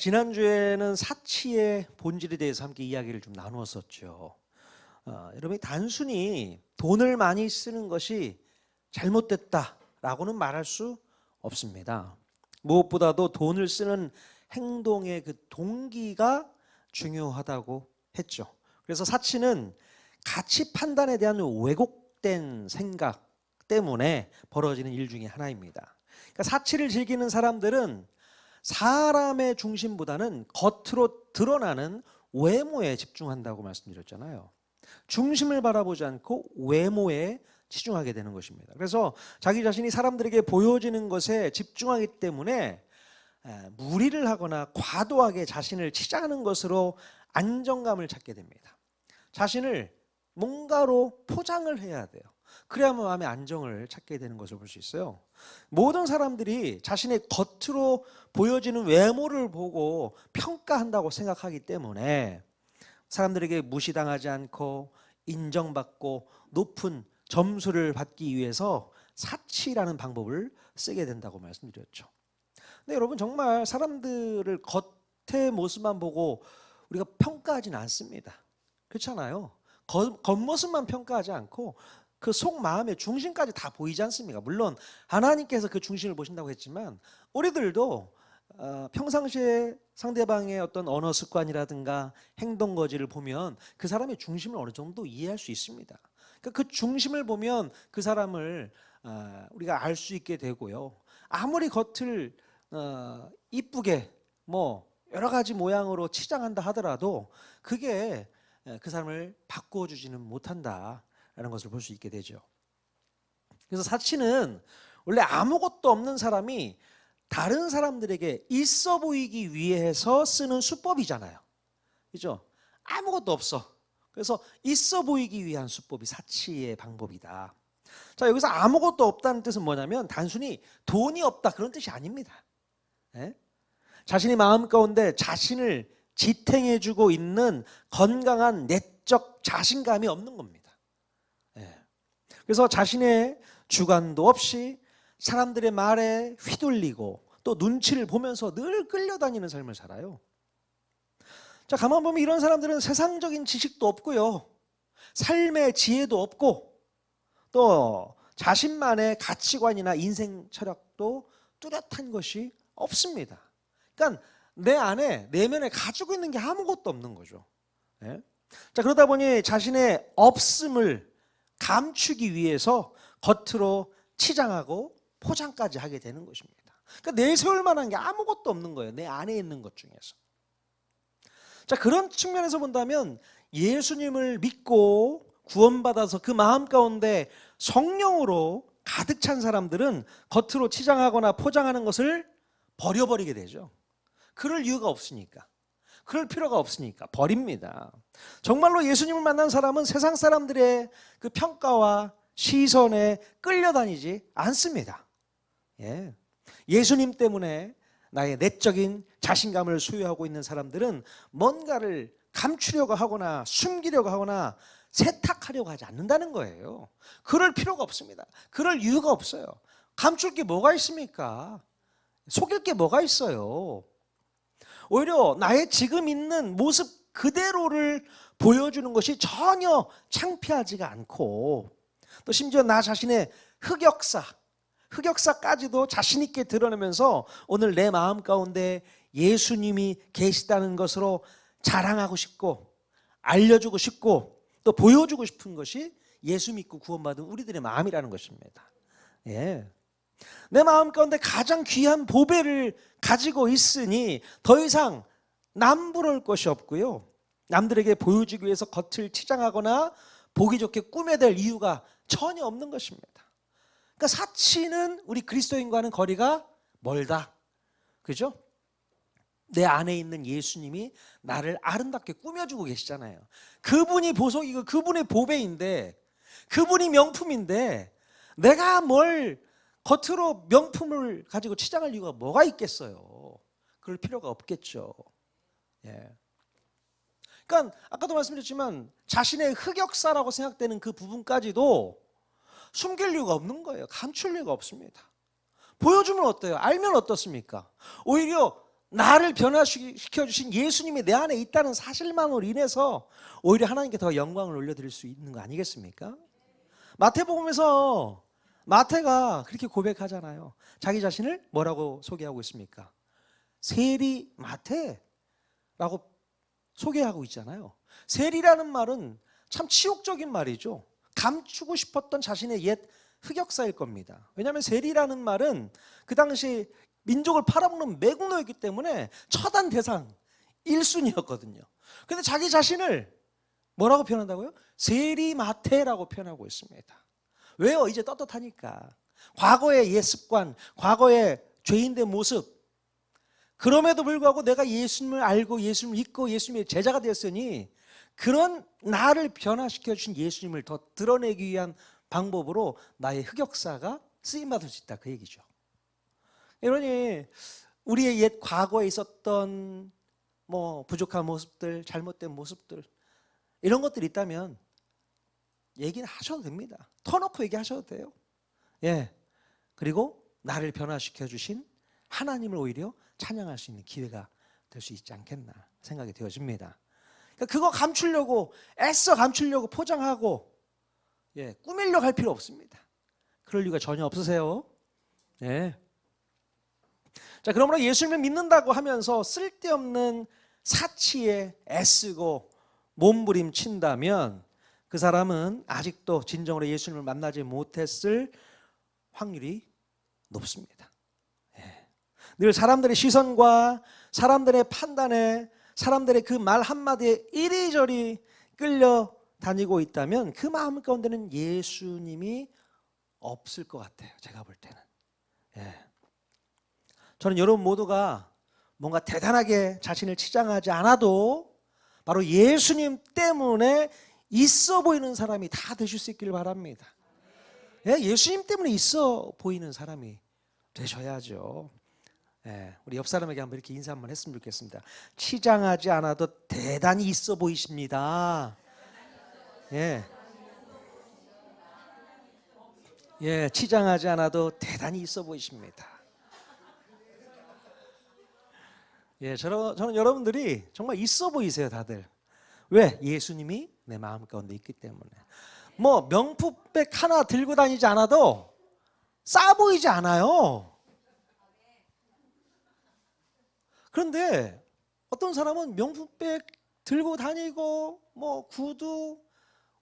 지난주에는 사치의 본질에 대해서 함께 이야기를 좀 나누었었죠. 여러분이 단순히 돈을 많이 쓰는 것이 잘못됐다라고는 말할 수 없습니다. 무엇보다도 돈을 쓰는 행동의 그 동기가 중요하다고 했죠. 그래서 사치는 가치 판단에 대한 왜곡된 생각 때문에 벌어지는 일 중에 하나입니다. 그러니까 사치를 즐기는 사람들은 사람의 중심보다는 겉으로 드러나는 외모에 집중한다고 말씀드렸잖아요. 중심을 바라보지 않고 외모에 치중하게 되는 것입니다. 그래서 자기 자신이 사람들에게 보여지는 것에 집중하기 때문에 무리를 하거나 과도하게 자신을 치장하는 것으로 안정감을 찾게 됩니다. 자신을 뭔가로 포장을 해야 돼요. 그래야만 마음의 안정을 찾게 되는 것을 볼 수 있어요. 모든 사람들이 자신의 겉으로 보여지는 외모를 보고 평가한다고 생각하기 때문에 사람들에게 무시당하지 않고 인정받고 높은 점수를 받기 위해서 사치라는 방법을 쓰게 된다고 말씀드렸죠. 근데 여러분, 정말 사람들을 겉의 모습만 보고 우리가 평가하지는 않습니다. 그렇잖아요. 겉모습만 평가하지 않고 그 속마음의 중심까지 다 보이지 않습니까? 물론 하나님께서 그 중심을 보신다고 했지만 우리들도 평상시에 상대방의 어떤 언어 습관이라든가 행동 거지를 보면 그 사람의 중심을 어느 정도 이해할 수 있습니다. 그러니까 그 중심을 보면 그 사람을 우리가 알 수 있게 되고요. 아무리 겉을 이쁘게 뭐 여러 가지 모양으로 치장한다 하더라도 그게 그 사람을 바꾸어 주지는 못한다라는 것을 볼 수 있게 되죠. 그래서 사치는 원래 아무것도 없는 사람이 다른 사람들에게 있어 보이기 위해서 쓰는 수법이잖아요. 그죠? 아무것도 없어. 그래서 있어 보이기 위한 수법이 사치의 방법이다. 자, 여기서 아무것도 없다는 뜻은 뭐냐면 단순히 돈이 없다 그런 뜻이 아닙니다. 예? 자신이 마음 가운데 자신을 지탱해주고 있는 건강한 내적 자신감이 없는 겁니다. 예. 그래서 자신의 주관도 없이 사람들의 말에 휘둘리고 또 눈치를 보면서 늘 끌려다니는 삶을 살아요. 자, 가만 보면 이런 사람들은 세상적인 지식도 없고요, 삶의 지혜도 없고 또 자신만의 가치관이나 인생 철학도 뚜렷한 것이 없습니다. 그러니까 내 안에 내면에 가지고 있는 게 아무것도 없는 거죠. 예? 자, 그러다 보니 자신의 없음을 감추기 위해서 겉으로 치장하고 포장까지 하게 되는 것입니다. 그러니까 내세울 만한 게 아무것도 없는 거예요. 내 안에 있는 것 중에서. 자, 그런 측면에서 본다면 예수님을 믿고 구원받아서 그 마음 가운데 성령으로 가득 찬 사람들은 겉으로 치장하거나 포장하는 것을 버려버리게 되죠. 그럴 이유가 없으니까, 그럴 필요가 없으니까 버립니다. 정말로 예수님을 만난 사람은 세상 사람들의 그 평가와 시선에 끌려다니지 않습니다. 예. 예수님 때문에 나의 내적인 자신감을 소유하고 있는 사람들은 뭔가를 감추려고 하거나 숨기려고 하거나 세탁하려고 하지 않는다는 거예요. 그럴 필요가 없습니다. 그럴 이유가 없어요. 감출 게 뭐가 있습니까? 속일 게 뭐가 있어요? 오히려 나의 지금 있는 모습 그대로를 보여주는 것이 전혀 창피하지가 않고 또 심지어 나 자신의 흑역사까지도 자신 있게 드러내면서 오늘 내 마음 가운데 예수님이 계시다는 것으로 자랑하고 싶고 알려주고 싶고 또 보여주고 싶은 것이 예수 믿고 구원받은 우리들의 마음이라는 것입니다. 예. 내 마음 가운데 가장 귀한 보배를 가지고 있으니 더 이상 남부러울 것이 없고요, 남들에게 보여주기 위해서 겉을 치장하거나 보기 좋게 꾸며댈 이유가 전혀 없는 것입니다. 그러니까 사치는 우리 그리스도인과는 거리가 멀다. 그죠? 내 안에 있는 예수님이 나를 아름답게 꾸며주고 계시잖아요. 그분이 보석이고 그분의 보배인데, 그분이 명품인데 내가 뭘 겉으로 명품을 가지고 치장할 이유가 뭐가 있겠어요? 그럴 필요가 없겠죠. 예. 그러니까 아까도 말씀드렸지만 자신의 흑역사라고 생각되는 그 부분까지도 숨길 이유가 없는 거예요. 감출 이유가 없습니다. 보여주면 어때요? 알면 어떻습니까? 오히려 나를 변화시켜 주신 예수님이 내 안에 있다는 사실만으로 인해서 오히려 하나님께 더 영광을 올려드릴 수 있는 거 아니겠습니까? 마태복음에서 마태가 그렇게 고백하잖아요. 자기 자신을 뭐라고 소개하고 있습니까? 세리 마태라고 소개하고 있잖아요. 세리라는 말은 참 치욕적인 말이죠. 감추고 싶었던 자신의 옛 흑역사일 겁니다. 왜냐하면 세리라는 말은 그 당시 민족을 팔아먹는 매국노였기 때문에 처단 대상 1순위였거든요. 근데 자기 자신을 뭐라고 표현한다고요? 세리마태라고 표현하고 있습니다. 왜요? 이제 떳떳하니까. 과거의 옛 습관, 과거의 죄인된 모습, 그럼에도 불구하고 내가 예수님을 알고 예수님을 믿고 예수님의 제자가 되었으니 그런 나를 변화시켜 주신 예수님을 더 드러내기 위한 방법으로 나의 흑역사가 쓰임받을 수 있다, 그 얘기죠. 이러니 우리의 옛 과거에 있었던 부족한 모습들, 잘못된 모습들, 이런 것들이 있다면 얘기는 하셔도 됩니다. 터놓고 얘기하셔도 돼요. 예. 그리고 나를 변화시켜 주신 하나님을 오히려 찬양할 수 있는 기회가 될 수 있지 않겠나 생각이 되어집니다. 그러니까 그거 감추려고 애써 감추려고 포장하고 꾸미려고 할 필요 없습니다. 그럴 이유가 전혀 없으세요. 예. 자, 그러므로 예수님을 믿는다고 하면서 쓸데없는 사치에 애쓰고 몸부림친다면 그 사람은 아직도 진정으로 예수님을 만나지 못했을 확률이 높습니다. 늘 사람들의 시선과 사람들의 판단에, 사람들의 그 말 한마디에 이리저리 끌려다니고 있다면 그 마음 가운데는 예수님이 없을 것 같아요. 제가 볼 때는. 저는 여러분 모두가 뭔가 대단하게 자신을 치장하지 않아도 바로 예수님 때문에 있어 보이는 사람이 다 되실 수 있기를 바랍니다. 예수님 때문에 있어 보이는 사람이 되셔야죠. 우리 옆 사람에게 한번 이렇게 인사 한번 했으면 좋겠습니다. 치장하지 않아도 대단히 있어 보이십니다. 치장하지 않아도 대단히 있어 보이십니다. 저는 여러분들이 정말 있어 보이세요, 다들. 왜? 예수님이 내 마음 가운데 있기 때문에. 명품백 하나 들고 다니지 않아도 싸 보이지 않아요. 그런데 어떤 사람은 명품백 들고 다니고 구두,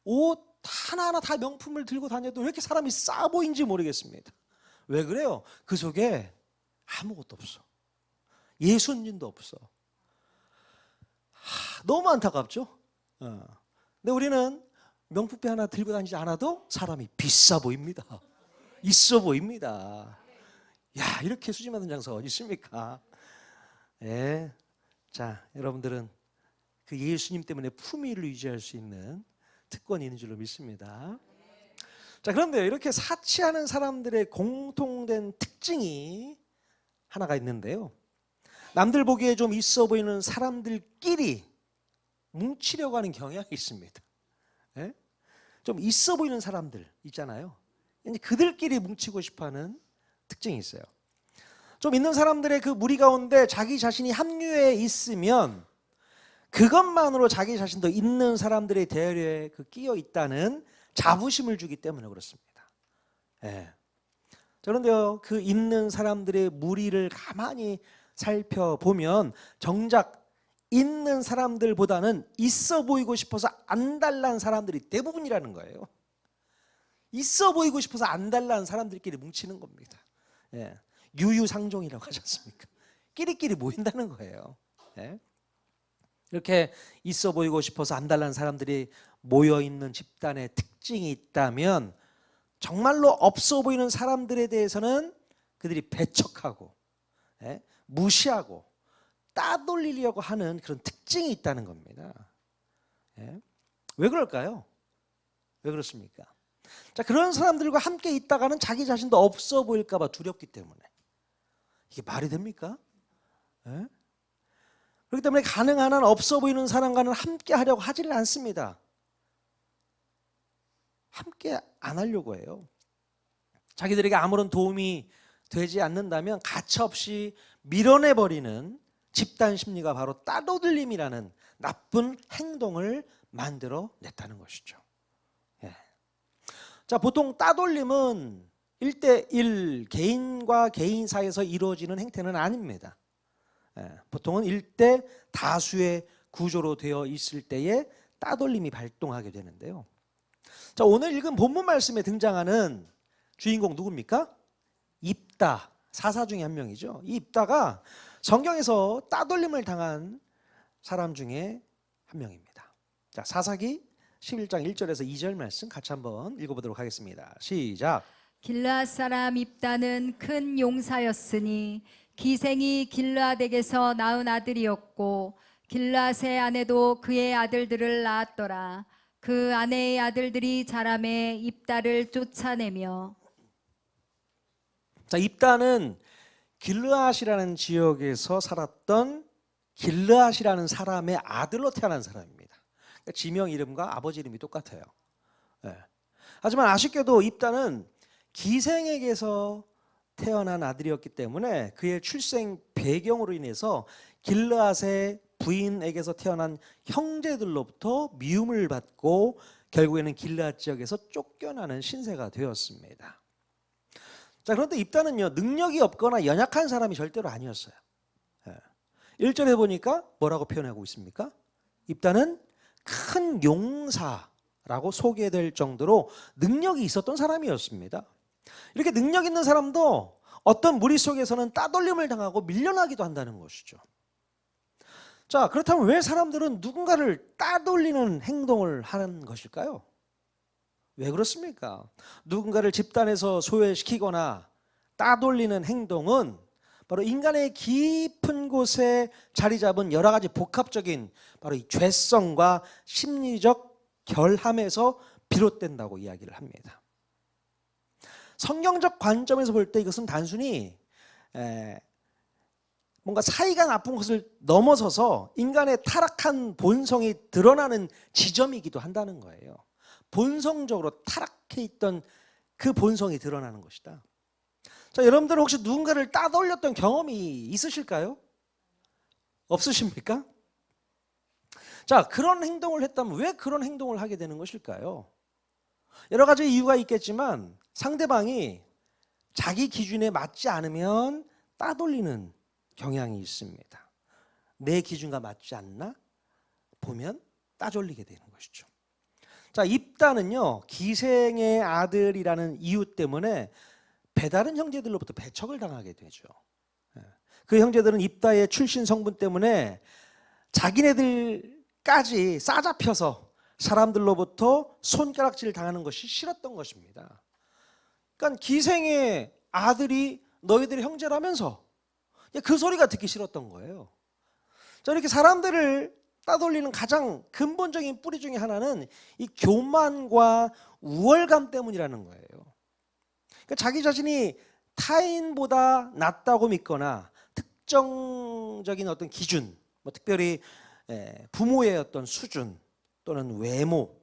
옷 하나하나 다 명품을 들고 다녀도 왜 이렇게 사람이 싸 보이는지 모르겠습니다. 왜 그래요? 그 속에 아무것도 없어. 예수님도 없어. 너무 안타깝죠? 근데 우리는 명품백 하나 들고 다니지 않아도 사람이 비싸 보입니다. 있어 보입니다. 야, 이렇게 수지맞은 장사가 어디 있습니까? 자, 여러분들은 그 예수님 때문에 품위를 유지할 수 있는 특권이 있는 줄로 믿습니다. 자, 그런데 이렇게 사치하는 사람들의 공통된 특징이 하나가 있는데요. 남들 보기에 좀 있어 보이는 사람들끼리 뭉치려고 하는 경향이 있습니다. 좀 있어 보이는 사람들 있잖아요. 그들끼리 뭉치고 싶어하는 특징이 있어요. 좀 있는 사람들의 그 무리 가운데 자기 자신이 합류해 있으면 그것만으로 자기 자신도 있는 사람들의 대열에 끼어 있다는 자부심을 주기 때문에 그렇습니다. 그런데요, 그 있는 사람들의 무리를 가만히 살펴보면 정작 있는 사람들보다는 있어 보이고 싶어서 안달난 사람들이 대부분이라는 거예요. 있어 보이고 싶어서 안달난 사람들끼리 뭉치는 겁니다. 유유상종이라고 하지 않습니까? 끼리끼리 모인다는 거예요. 이렇게 있어 보이고 싶어서 안달난 사람들이 모여있는 집단의 특징이 있다면 정말로 없어 보이는 사람들에 대해서는 그들이 배척하고 무시하고 따돌리려고 하는 그런 특징이 있다는 겁니다. 왜 그럴까요? 왜 그렇습니까? 자, 그런 사람들과 함께 있다가는 자기 자신도 없어 보일까 봐 두렵기 때문에. 이게 말이 됩니까? 그렇기 때문에 가능한 한 없어 보이는 사람과는 함께 하려고 하지를 않습니다. 함께 안 하려고 해요. 자기들에게 아무런 도움이 되지 않는다면 가차없이 밀어내버리는 집단 심리가 바로 따돌림이라는 나쁜 행동을 만들어냈다는 것이죠. 예. 자, 보통 따돌림은 1대1 개인과 개인 사이에서 이루어지는 행태는 아닙니다. 예. 보통은 1대 다수의 구조로 되어 있을 때에 따돌림이 발동하게 되는데요. 자, 오늘 읽은 본문 말씀에 등장하는 주인공 누굽니까? 입다, 사사 중에 한 명이죠. 이 입다가 성경에서 따돌림을 당한 사람 중에 한 명입니다. 자, 사사기 11장 1절에서 2절 말씀 같이 한번 읽어보도록 하겠습니다. 시작. 길르앗 사람 입다는 큰 용사였으니 기생이 길르앗에게서 낳은 아들이었고 길르앗의 아내도 그의 아들들을 낳았더라. 그 아내의 아들들이 자라매 입다를 쫓아내며. 자, 입다는 길르앗이라는 지역에서 살았던 길르앗이라는 사람의 아들로 태어난 사람입니다. 그러니까 지명 이름과 아버지 이름이 똑같아요. 네. 하지만 아쉽게도 입다는 기생에게서 태어난 아들이었기 때문에 그의 출생 배경으로 인해서 길르앗의 부인에게서 태어난 형제들로부터 미움을 받고 결국에는 길르앗 지역에서 쫓겨나는 신세가 되었습니다. 자, 그런데 입다는요, 능력이 없거나 연약한 사람이 절대로 아니었어요. 1절에 보니까 뭐라고 표현하고 있습니까? 입다는 큰 용사라고 소개될 정도로 능력이 있었던 사람이었습니다. 이렇게 능력 있는 사람도 어떤 무리 속에서는 따돌림을 당하고 밀려나기도 한다는 것이죠. 자, 그렇다면 왜 사람들은 누군가를 따돌리는 행동을 하는 것일까요? 왜 그렇습니까? 누군가를 집단에서 소외시키거나 따돌리는 행동은 바로 인간의 깊은 곳에 자리 잡은 여러 가지 복합적인 바로 이 죄성과 심리적 결함에서 비롯된다고 이야기를 합니다. 성경적 관점에서 볼 때 이것은 단순히 뭔가 사이가 나쁜 것을 넘어서서 인간의 타락한 본성이 드러나는 지점이기도 한다는 거예요. 본성적으로 타락해 있던 그 본성이 드러나는 것이다. 자, 여러분들은 혹시 누군가를 따돌렸던 경험이 있으실까요? 없으십니까? 자, 그런 행동을 했다면 왜 그런 행동을 하게 되는 것일까요? 여러 가지 이유가 있겠지만 상대방이 자기 기준에 맞지 않으면 따돌리는 경향이 있습니다. 내 기준과 맞지 않나 보면 따돌리게 되는 것이죠. 자, 입다는요, 기생의 아들이라는 이유 때문에 배다른 형제들로부터 배척을 당하게 되죠. 그 형제들은 입다의 출신 성분 때문에 자기네들까지 싸잡혀서 사람들로부터 손가락질을 당하는 것이 싫었던 것입니다. 그러니까 기생의 아들이 너희들의 형제라면서 그 소리가 듣기 싫었던 거예요. 자, 이렇게 사람들을 따돌리는 가장 근본적인 뿌리 중에 하나는 이 교만과 우월감 때문이라는 거예요. 그러니까 자기 자신이 타인보다 낫다고 믿거나 특정적인 어떤 기준, 특별히 부모의 어떤 수준 또는 외모,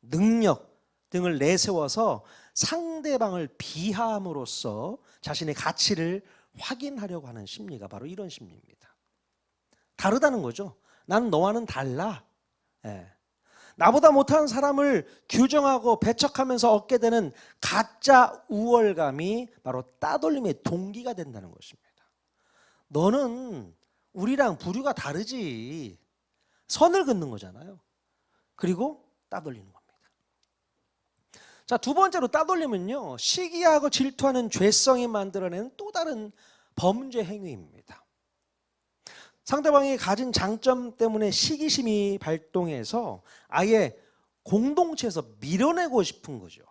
능력 등을 내세워서 상대방을 비하함으로써 자신의 가치를 확인하려고 하는 심리가 바로 이런 심리입니다. 다르다는 거죠. 나는 너와는 달라. 나보다 못한 사람을 규정하고 배척하면서 얻게 되는 가짜 우월감이 바로 따돌림의 동기가 된다는 것입니다. 너는 우리랑 부류가 다르지. 선을 긋는 거잖아요. 그리고 따돌리는 겁니다. 자, 두 번째로 따돌림은요, 시기하고 질투하는 죄성이 만들어내는 또 다른 범죄 행위입니다. 상대방이 가진 장점 때문에 시기심이 발동해서 아예 공동체에서 밀어내고 싶은 거죠.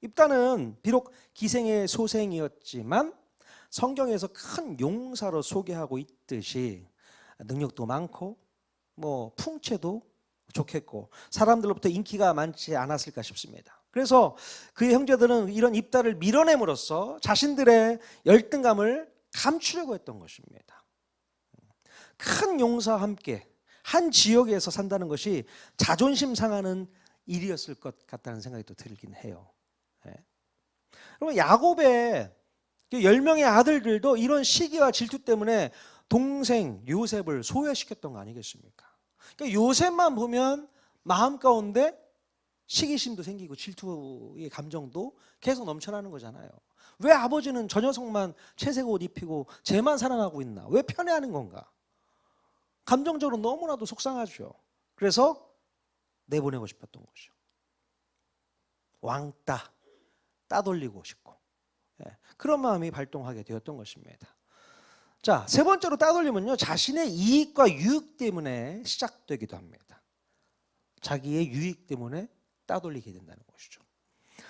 입다는 비록 기생의 소생이었지만 성경에서 큰 용사로 소개하고 있듯이 능력도 많고 풍채도 좋겠고 사람들로부터 인기가 많지 않았을까 싶습니다. 그래서 그의 형제들은 이런 입다를 밀어냄으로써 자신들의 열등감을 감추려고 했던 것입니다. 큰 용사와 함께 한 지역에서 산다는 것이 자존심 상하는 일이었을 것 같다는 생각이 또 들긴 해요. 그럼 야곱의 10명의 아들들도 이런 시기와 질투 때문에 동생 요셉을 소외시켰던 거 아니겠습니까? 그러니까 요셉만 보면 마음 가운데 시기심도 생기고 질투의 감정도 계속 넘쳐나는 거잖아요. 왜 아버지는 저 녀석만 채색 옷 입히고 쟤만 사랑하고 있나? 왜 편애하는 건가? 감정적으로 너무나도 속상하죠. 그래서 내보내고 싶었던 거죠. 왕따, 따돌리고 싶고, 그런 마음이 발동하게 되었던 것입니다. 자, 세 번째로 따돌림은요, 자신의 이익과 유익 때문에 시작되기도 합니다. 자기의 유익 때문에 따돌리게 된다는 것이죠.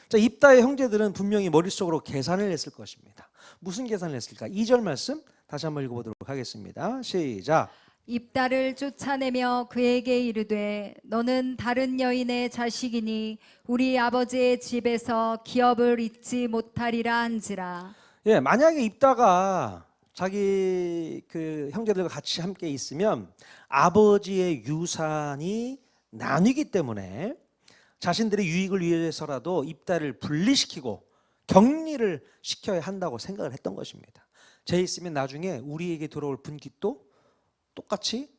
자, 입다의 형제들은 분명히 머릿속으로 계산을 했을 것입니다. 무슨 계산을 했을까? 2절 말씀 다시 한번 읽어보도록 하겠습니다. 시작. 입다를 쫓아내며 그에게 이르되 너는 다른 여인의 자식이니 우리 아버지의 집에서 기업을 잊지 못하리라 한지라. 예, 만약에 입다가 자기 그 형제들과 같이 함께 있으면 아버지의 유산이 나뉘기 때문에 자신들의 유익을 위해서라도 입다를 분리시키고 격리를 시켜야 한다고 생각을 했던 것입니다. 쟤 있으면 나중에 우리에게 들어올 분깃도 똑같이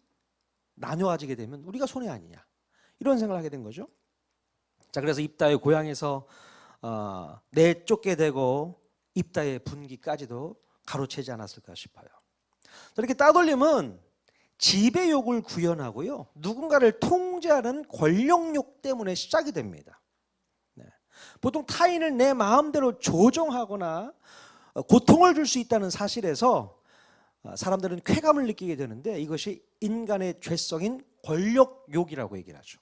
나뉘어지게 되면 우리가 손해 아니냐, 이런 생각을 하게 된 거죠. 자, 그래서 입다의 고향에서 내쫓게 되고 입다의 분기까지도 가로채지 않았을까 싶어요. 이렇게 따돌림은 지배욕을 구현하고요, 누군가를 통제하는 권력욕 때문에 시작이 됩니다. 보통 타인을 내 마음대로 조종하거나 고통을 줄 수 있다는 사실에서 사람들은 쾌감을 느끼게 되는데, 이것이 인간의 죄성인 권력욕이라고 얘기를 하죠.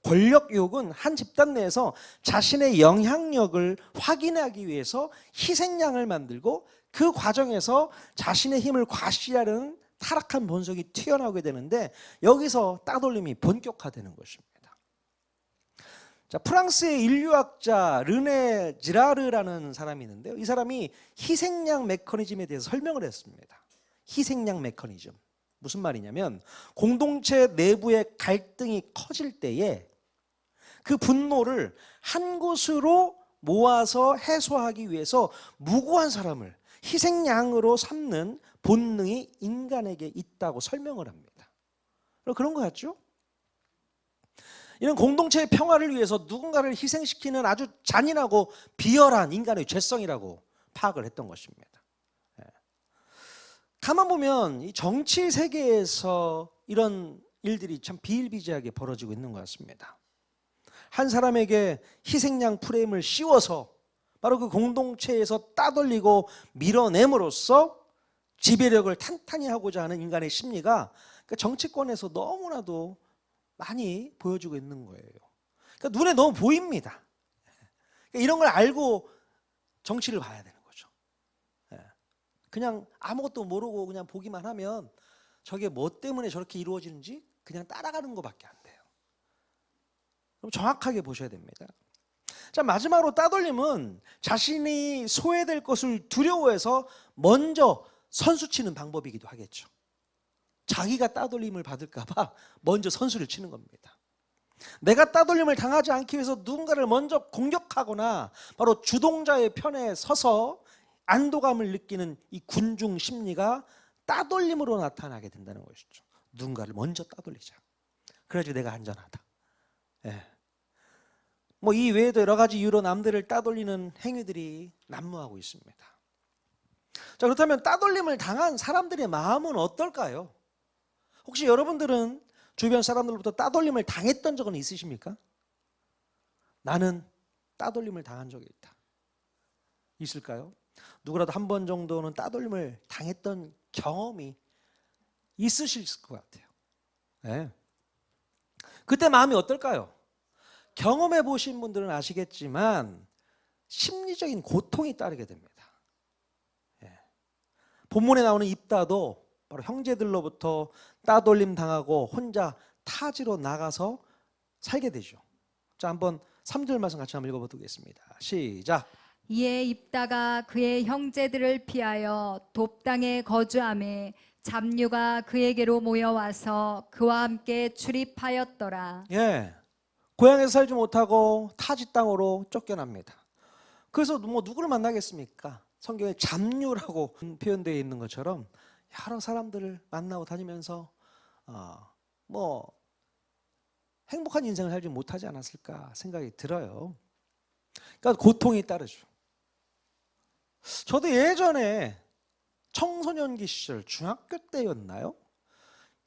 권력욕은 한 집단 내에서 자신의 영향력을 확인하기 위해서 희생양을 만들고 그 과정에서 자신의 힘을 과시하는 타락한 본성이 튀어나오게 되는데, 여기서 따돌림이 본격화되는 것입니다. 자, 프랑스의 인류학자 르네 지라르라는 사람이 있는데요, 이 사람이 희생양 메커니즘에 대해서 설명을 했습니다. 희생양 메커니즘, 무슨 말이냐면 공동체 내부의 갈등이 커질 때에 그 분노를 한 곳으로 모아서 해소하기 위해서 무고한 사람을 희생양으로 삼는 본능이 인간에게 있다고 설명을 합니다. 그런 것 같죠? 이런 공동체의 평화를 위해서 누군가를 희생시키는 아주 잔인하고 비열한 인간의 죄성이라고 파악을 했던 것입니다. 가만 보면 이 정치 세계에서 이런 일들이 참 비일비재하게 벌어지고 있는 것 같습니다. 한 사람에게 희생양 프레임을 씌워서 바로 그 공동체에서 따돌리고 밀어냄으로써 지배력을 탄탄히 하고자 하는 인간의 심리가 정치권에서 너무나도 많이 보여주고 있는 거예요. 그러니까 눈에 너무 보입니다. 그러니까 이런 걸 알고 정치를 봐야 되는 거죠. 그냥 아무것도 모르고 그냥 보기만 하면 저게 뭐 때문에 저렇게 이루어지는지 그냥 따라가는 것밖에 안 돼요. 그럼 정확하게 보셔야 됩니다. 자, 마지막으로 따돌림은 자신이 소외될 것을 두려워해서 먼저 선수치는 방법이기도 하겠죠. 자기가 따돌림을 받을까 봐 먼저 선수를 치는 겁니다. 내가 따돌림을 당하지 않기 위해서 누군가를 먼저 공격하거나 바로 주동자의 편에 서서 안도감을 느끼는 이 군중 심리가 따돌림으로 나타나게 된다는 것이죠. 누군가를 먼저 따돌리자. 그래야지 내가 안전하다. 뭐 이 외에도 여러 가지 이유로 남들을 따돌리는 행위들이 난무하고 있습니다. 자, 그렇다면 따돌림을 당한 사람들의 마음은 어떨까요? 혹시 여러분들은 주변 사람들로부터 따돌림을 당했던 적은 있으십니까? 나는 따돌림을 당한 적이 있다. 있을까요? 누구라도 한 번 정도는 따돌림을 당했던 경험이 있으실 것 같아요. 네. 그때 마음이 어떨까요? 경험해 보신 분들은 아시겠지만 심리적인 고통이 따르게 됩니다. 본문에 나오는 입다도 바로 형제들로부터 따돌림 당하고 혼자 타지로 나가서 살게 되죠. 자, 한번 3절 말씀 같이 한번 읽어보겠습니다. 시작. 이에 입다가 그의 형제들을 피하여 돕당에 거주하매 잡류가 그에게로 모여와서 그와 함께 출입하였더라. 고향에서 살지 못하고 타지 땅으로 쫓겨납니다. 그래서 뭐 누구를 만나겠습니까? 성경에 잡류라고 표현되어 있는 것처럼 여러 사람들을 만나고 다니면서 뭐 행복한 인생을 살지 못하지 않았을까 생각이 들어요. 그러니까 고통이 따르죠. 저도 예전에 청소년기 시절 중학교 때였나요?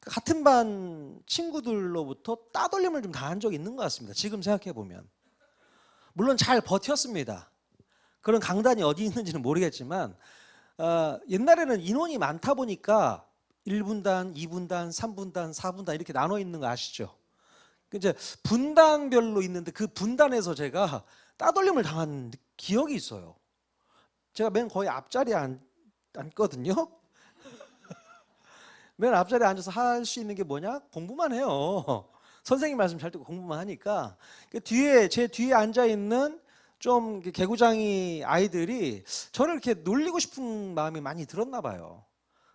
같은 반 친구들로부터 따돌림을 좀 당한 적이 있는 것 같습니다. 지금 생각해 보면 물론 잘 버텼습니다. 그런 강단이 어디 있는지는 모르겠지만 옛날에는 인원이 많다 보니까 1분단, 2분단, 3분단, 4분단 이렇게 나눠 있는 거 아시죠? 이제 분단별로 있는데 그 분단에서 제가 따돌림을 당한 기억이 있어요. 제가 맨 거의 앞자리에 앉거든요. 맨 앞자리에 앉아서 할 수 있는 게 뭐냐? 공부만 해요. 선생님 말씀 잘 듣고 공부만 하니까 제 뒤에 앉아 있는 좀 개구장이 아이들이 저를 이렇게 놀리고 싶은 마음이 많이 들었나 봐요.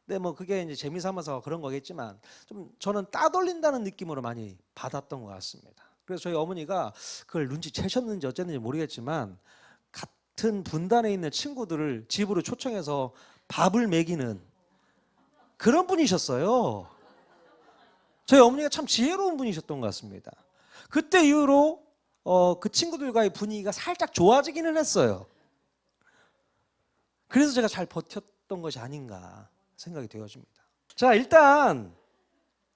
근데 뭐 그게 이제 재미삼아서 그런 거겠지만 좀 저는 따돌린다는 느낌으로 많이 받았던 것 같습니다. 그래서 저희 어머니가 그걸 눈치채셨는지 어쨌는지 모르겠지만 같은 분단에 있는 친구들을 집으로 초청해서 밥을 먹이는 그런 분이셨어요. 저희 어머니가 참 지혜로운 분이셨던 것 같습니다. 그때 이후로 그 친구들과의 분위기가 살짝 좋아지기는 했어요. 그래서 제가 잘 버텼던 것이 아닌가 생각이 되어집니다. 자, 일단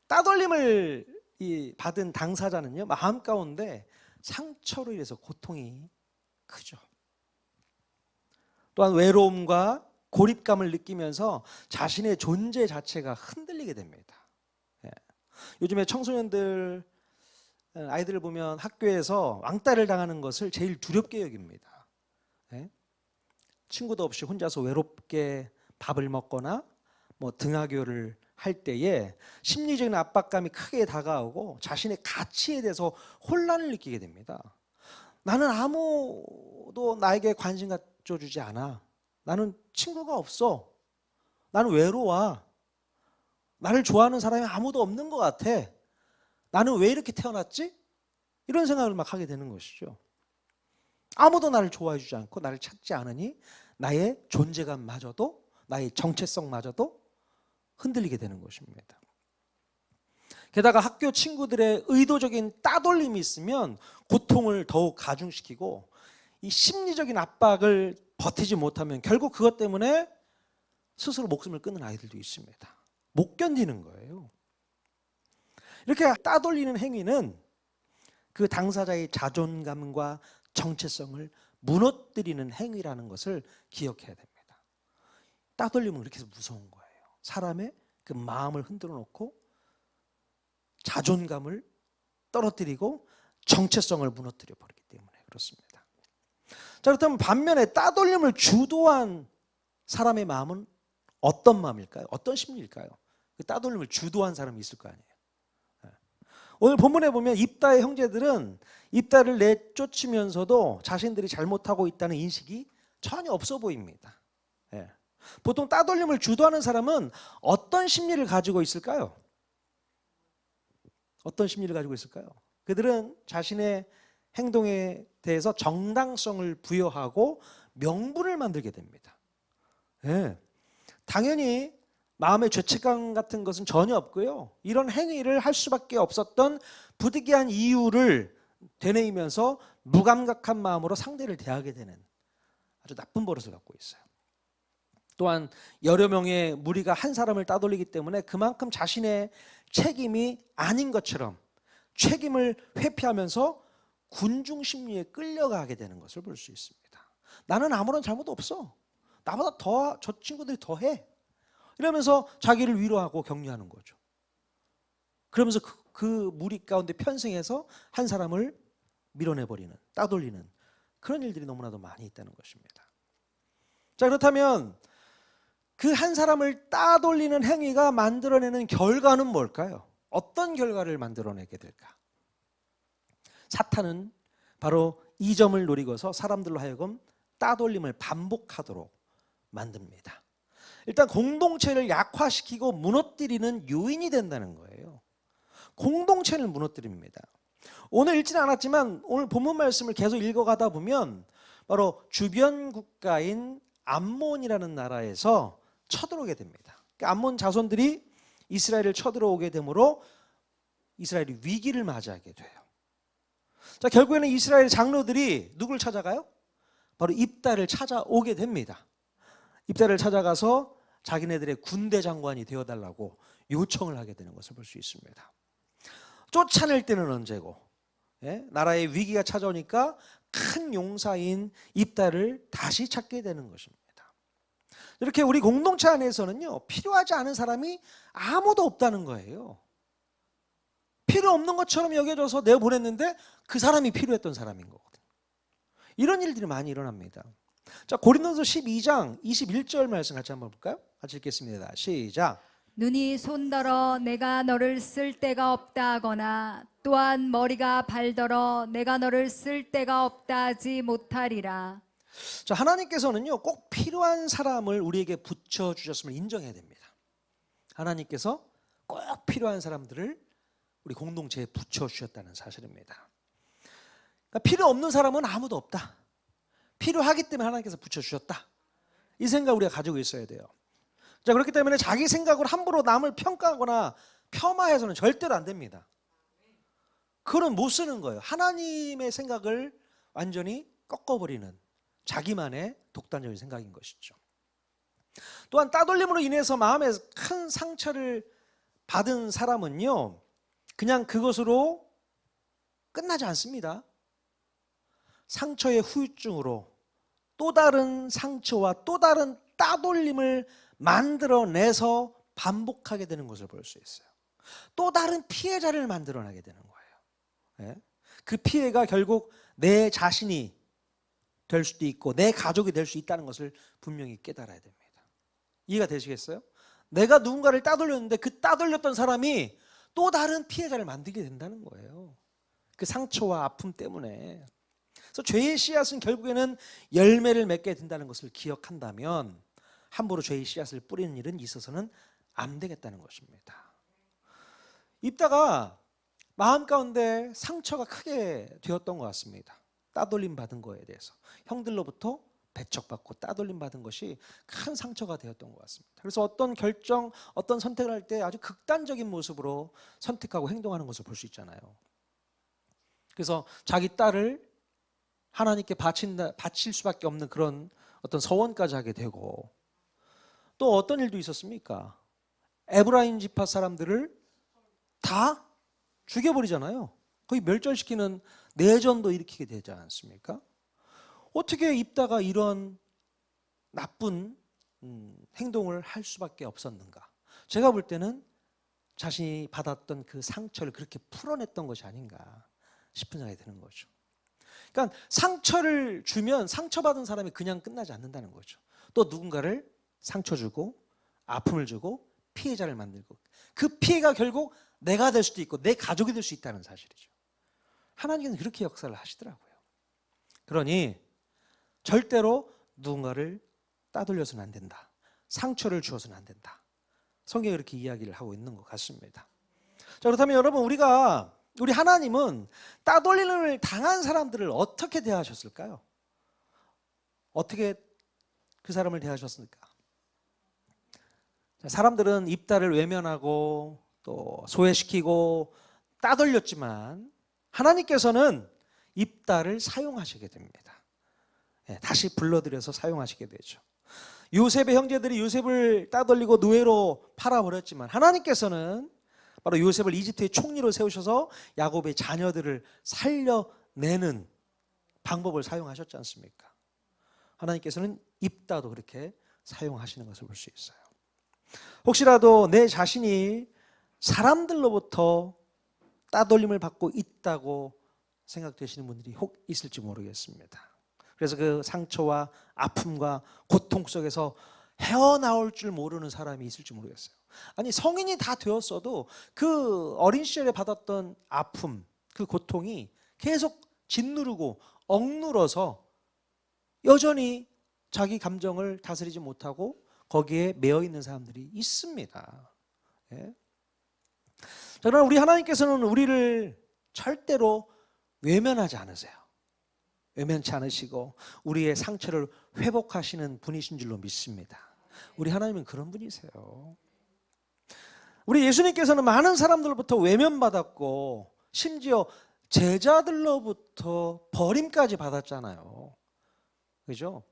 따돌림을 받은 당사자는요, 마음 가운데 상처로 인해서 고통이 크죠. 또한 외로움과 고립감을 느끼면서 자신의 존재 자체가 흔들리게 됩니다. 요즘에 청소년들 아이들을 보면 학교에서 왕따를 당하는 것을 제일 두렵게 여깁니다. 친구도 없이 혼자서 외롭게 밥을 먹거나 뭐 등하교를 할 때에 심리적인 압박감이 크게 다가오고 자신의 가치에 대해서 혼란을 느끼게 됩니다. 나는 아무도 나에게 관심 가져주지 않아. 나는 친구가 없어. 나는 외로워. 나를 좋아하는 사람이 아무도 없는 것 같아. 나는 왜 이렇게 태어났지? 이런 생각을 막 하게 되는 것이죠. 아무도 나를 좋아해 주지 않고 나를 찾지 않으니 나의 존재감마저도, 나의 정체성마저도 흔들리게 되는 것입니다. 게다가 학교 친구들의 의도적인 따돌림이 있으면 고통을 더욱 가중시키고 이 심리적인 압박을 버티지 못하면 결국 그것 때문에 스스로 목숨을 끊는 아이들도 있습니다. 못 견디는 거예요. 이렇게 따돌리는 행위는 그 당사자의 자존감과 정체성을 무너뜨리는 행위라는 것을 기억해야 됩니다. 따돌림은 그렇게 해서 무서운 거예요. 사람의 그 마음을 흔들어 놓고 자존감을 떨어뜨리고 정체성을 무너뜨려 버리기 때문에 그렇습니다. 자, 그렇다면 반면에 따돌림을 주도한 사람의 마음은 어떤 마음일까요? 어떤 심리일까요? 그 따돌림을 주도한 사람이 있을 거 아니에요. 오늘 본문에 보면 입다의 형제들은 입다를 내쫓으면서도 자신들이 잘못하고 있다는 인식이 전혀 없어 보입니다. 보통 따돌림을 주도하는 사람은 어떤 심리를 가지고 있을까요? 어떤 심리를 가지고 있을까요? 그들은 자신의 행동에 대해서 정당성을 부여하고 명분을 만들게 됩니다. 당연히 마음의 죄책감 같은 것은 전혀 없고요. 이런 행위를 할 수밖에 없었던 부득이한 이유를 되뇌이면서 무감각한 마음으로 상대를 대하게 되는 아주 나쁜 버릇을 갖고 있어요. 또한 여러 명의 무리가 한 사람을 따돌리기 때문에 그만큼 자신의 책임이 아닌 것처럼 책임을 회피하면서 군중 심리에 끌려가게 되는 것을 볼 수 있습니다. 나는 아무런 잘못도 없어. 나보다 저 친구들이 더 해. 이러면서 자기를 위로하고 격려하는 거죠. 그러면서 그 무리 가운데 편승해서 한 사람을 밀어내버리는, 따돌리는 그런 일들이 너무나도 많이 있다는 것입니다. 자, 그렇다면 그 한 사람을 따돌리는 행위가 만들어내는 결과는 뭘까요? 어떤 결과를 만들어내게 될까? 사탄은 바로 이 점을 노리고서 사람들로 하여금 따돌림을 반복하도록 만듭니다. 일단 공동체를 약화시키고 무너뜨리는 요인이 된다는 거예요. 공동체를 무너뜨립니다. 오늘 읽지는 않았지만 오늘 본문 말씀을 계속 읽어가다 보면 바로 주변 국가인 암몬이라는 나라에서 쳐들어오게 됩니다. 그러니까 암몬 자손들이 이스라엘을 쳐들어오게 되므로 이스라엘이 위기를 맞이하게 돼요. 자, 결국에는 이스라엘 장로들이 누굴 찾아가요? 바로 입다를 찾아오게 됩니다. 입다를 찾아가서 자기네들의 군대 장관이 되어달라고 요청을 하게 되는 것을 볼 수 있습니다. 쫓아낼 때는 언제고, 나라의 위기가 찾아오니까 큰 용사인 입다를 다시 찾게 되는 것입니다. 이렇게 우리 공동체 안에서는요, 필요하지 않은 사람이 아무도 없다는 거예요. 필요 없는 것처럼 여겨져서 내가 보냈는데 그 사람이 필요했던 사람인 거거든요. 이런 일들이 많이 일어납니다. 자, 고린도서 12장 21절 말씀 같이 한번 볼까요? 같이 읽겠습니다. 시작. 눈이 손더러 내가 너를 쓸 데가 없다 하거나 또한 머리가 발더러 내가 너를 쓸 데가 없다 하지 못하리라. 자, 하나님께서는요, 꼭 필요한 사람을 우리에게 붙여주셨음을 인정해야 됩니다. 하나님께서 꼭 필요한 사람들을 우리 공동체에 붙여주셨다는 사실입니다. 그러니까 필요 없는 사람은 아무도 없다. 필요하기 때문에 하나님께서 붙여주셨다. 이 생각 우리가 가지고 있어야 돼요. 자, 그렇기 때문에 자기 생각으로 함부로 남을 평가하거나 폄하해서는 절대로 안 됩니다. 그건 못 쓰는 거예요. 하나님의 생각을 완전히 꺾어버리는 자기만의 독단적인 생각인 것이죠. 또한 따돌림으로 인해서 마음에 큰 상처를 받은 사람은요, 그냥 그것으로 끝나지 않습니다. 상처의 후유증으로 또 다른 상처와 또 다른 따돌림을 만들어내서 반복하게 되는 것을 볼 수 있어요. 또 다른 피해자를 만들어내게 되는 거예요. 그 피해가 결국 내 자신이 될 수도 있고 내 가족이 될 수 있다는 것을 분명히 깨달아야 됩니다. 이해가 되시겠어요? 내가 누군가를 따돌렸는데 그 따돌렸던 사람이 또 다른 피해자를 만들게 된다는 거예요. 그 상처와 아픔 때문에. 그래서 죄의 씨앗은 결국에는 열매를 맺게 된다는 것을 기억한다면 함부로 죄의 씨앗을 뿌리는 일은 있어서는 안 되겠다는 것입니다. 입다가 마음 가운데 상처가 크게 되었던 것 같습니다. 따돌림 받은 거에 대해서 형들로부터 배척받고 따돌림 받은 것이 큰 상처가 되었던 것 같습니다. 그래서 어떤 결정, 어떤 선택을 할 때 아주 극단적인 모습으로 선택하고 행동하는 것을 볼 수 있잖아요. 그래서 자기 딸을 하나님께 바칠 수밖에 없는 그런 어떤 서원까지 하게 되고, 또 어떤 일도 있었습니까? 에브라임 지파 사람들을 다 죽여버리잖아요. 거의 멸절시키는 내전도 일으키게 되지 않습니까? 어떻게 입다가 이런 나쁜 행동을 할 수밖에 없었는가? 제가 볼 때는 자신이 받았던 그 상처를 그렇게 풀어냈던 것이 아닌가 싶은 생각이 드는 거죠. 그러니까 상처를 주면 상처받은 사람이 그냥 끝나지 않는다는 거죠. 또 누군가를 상처 주고 아픔을 주고 피해자를 만들고, 그 피해가 결국 내가 될 수도 있고 내 가족이 될 수 있다는 사실이죠. 하나님께서는 그렇게 역사를 하시더라고요. 그러니 절대로 누군가를 따돌려서는 안 된다. 상처를 주어서는 안 된다. 성경이 그렇게 이야기를 하고 있는 것 같습니다. 자, 그렇다면 여러분, 우리 하나님은 따돌림을 당한 사람들을 어떻게 대하셨을까요? 어떻게 그 사람을 대하셨습니까? 사람들은 입다를 외면하고 또 소외시키고 따돌렸지만 하나님께서는 입다를 사용하시게 됩니다. 다시 불러들여서 사용하시게 되죠. 요셉의 형제들이 요셉을 따돌리고 노예로 팔아버렸지만 하나님께서는 바로 요셉을 이집트의 총리로 세우셔서 야곱의 자녀들을 살려내는 방법을 사용하셨지 않습니까? 하나님께서는 입다도 그렇게 사용하시는 것을 볼 수 있어요. 혹시라도 내 자신이 사람들로부터 따돌림을 받고 있다고 생각되시는 분들이 혹 있을지 모르겠습니다. 그래서 그 상처와 아픔과 고통 속에서 헤어나올 줄 모르는 사람이 있을지 모르겠어요. 아니, 성인이 다 되었어도 그 어린 시절에 받았던 아픔, 그 고통이 계속 짓누르고 억눌러서 여전히 자기 감정을 다스리지 못하고 거기에 매여 있는 사람들이 있습니다. 예. 그러나 우리 하나님께서는 우리를 절대로 외면하지 않으세요. 외면치 않으시고 우리의 상처를 회복하시는 분이신 줄로 믿습니다. 우리 하나님은 그런 분이세요. 우리 예수님께서는 많은 사람들로부터 외면받았고 심지어 제자들로부터 버림까지 받았잖아요. 그죠?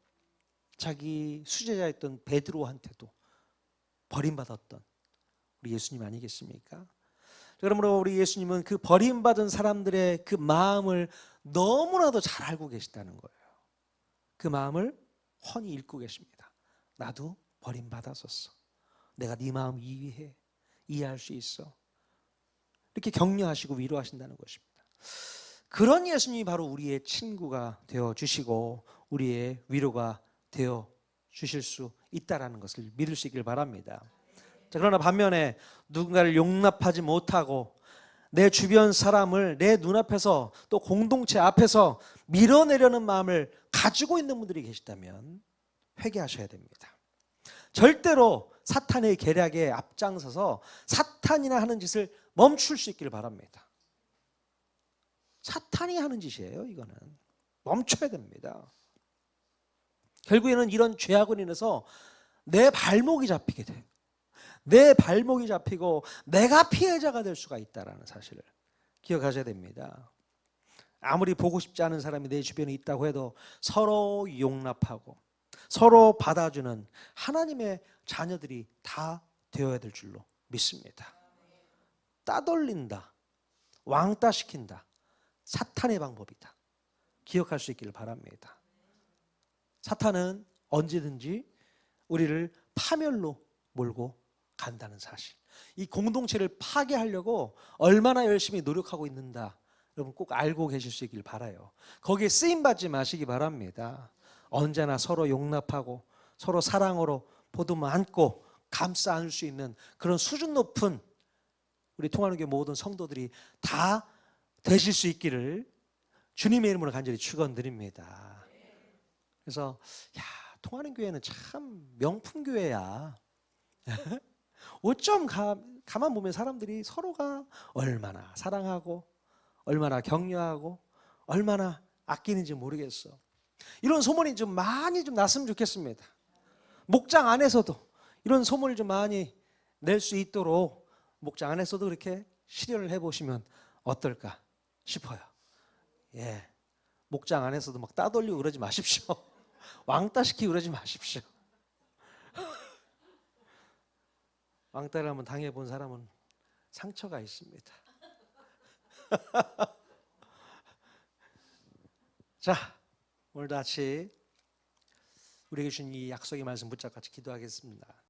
자기 수제자였던 베드로한테도 버림받았던 우리 예수님 아니겠습니까? 그러므로 우리 예수님은 그 버림받은 사람들의 그 마음을 너무나도 잘 알고 계시다는 거예요. 그 마음을 훤히 읽고 계십니다. 나도 버림받았었어. 내가 네 마음 이해할 수 있어. 이렇게 격려하시고 위로하신다는 것입니다. 그런 예수님이 바로 우리의 친구가 되어 주시고 우리의 위로가 되어 주실 수 있다라는 것을 믿을 수 있길 바랍니다. 자, 그러나 반면에 누군가를 용납하지 못하고 내 주변 사람을 내 눈앞에서 또 공동체 앞에서 밀어내려는 마음을 가지고 있는 분들이 계시다면 회개하셔야 됩니다. 절대로 사탄의 계략에 앞장서서 사탄이나 하는 짓을 멈출 수 있기를 바랍니다. 사탄이 하는 짓이에요. 이거는 멈춰야 됩니다. 결국에는 이런 죄악으로 인해서 내 발목이 잡히게 돼요. 내 발목이 잡히고 내가 피해자가 될 수가 있다는 사실을 기억하셔야 됩니다. 아무리 보고 싶지 않은 사람이 내 주변에 있다고 해도 서로 용납하고 서로 받아주는 하나님의 자녀들이 다 되어야 될 줄로 믿습니다. 따돌린다, 왕따시킨다, 사탄의 방법이다. 기억할 수 있기를 바랍니다. 사탄은 언제든지 우리를 파멸로 몰고 간다는 사실, 이 공동체를 파괴하려고 얼마나 열심히 노력하고 있는가 여러분 꼭 알고 계실 수 있길 바라요. 거기에 쓰임받지 마시기 바랍니다. 언제나 서로 용납하고 서로 사랑으로 보듬어 안고 감싸 안을 수 있는 그런 수준 높은 우리 통하는 교회 모든 성도들이 다 되실 수 있기를 주님의 이름으로 간절히 축원드립니다. 그래서 통하는 교회는 참 명품 교회야. 어쩜 가만 보면 사람들이 서로가 얼마나 사랑하고 얼마나 격려하고 얼마나 아끼는지 모르겠어. 이런 소문이 좀 많이 좀 났으면 좋겠습니다. 목장 안에서도 이런 소문을 좀 많이 낼 수 있도록 목장 안에서도 그렇게 실현을 해보시면 어떨까 싶어요. 예, 목장 안에서도 막 따돌리고 그러지 마십시오. 왕따시키고 그러지 마십시오. 왕따를 한번 당해본 사람은 상처가 있습니다. 자, 오늘도 같이 우리에게 주신 이 약속의 말씀 붙잡고 같이 기도하겠습니다.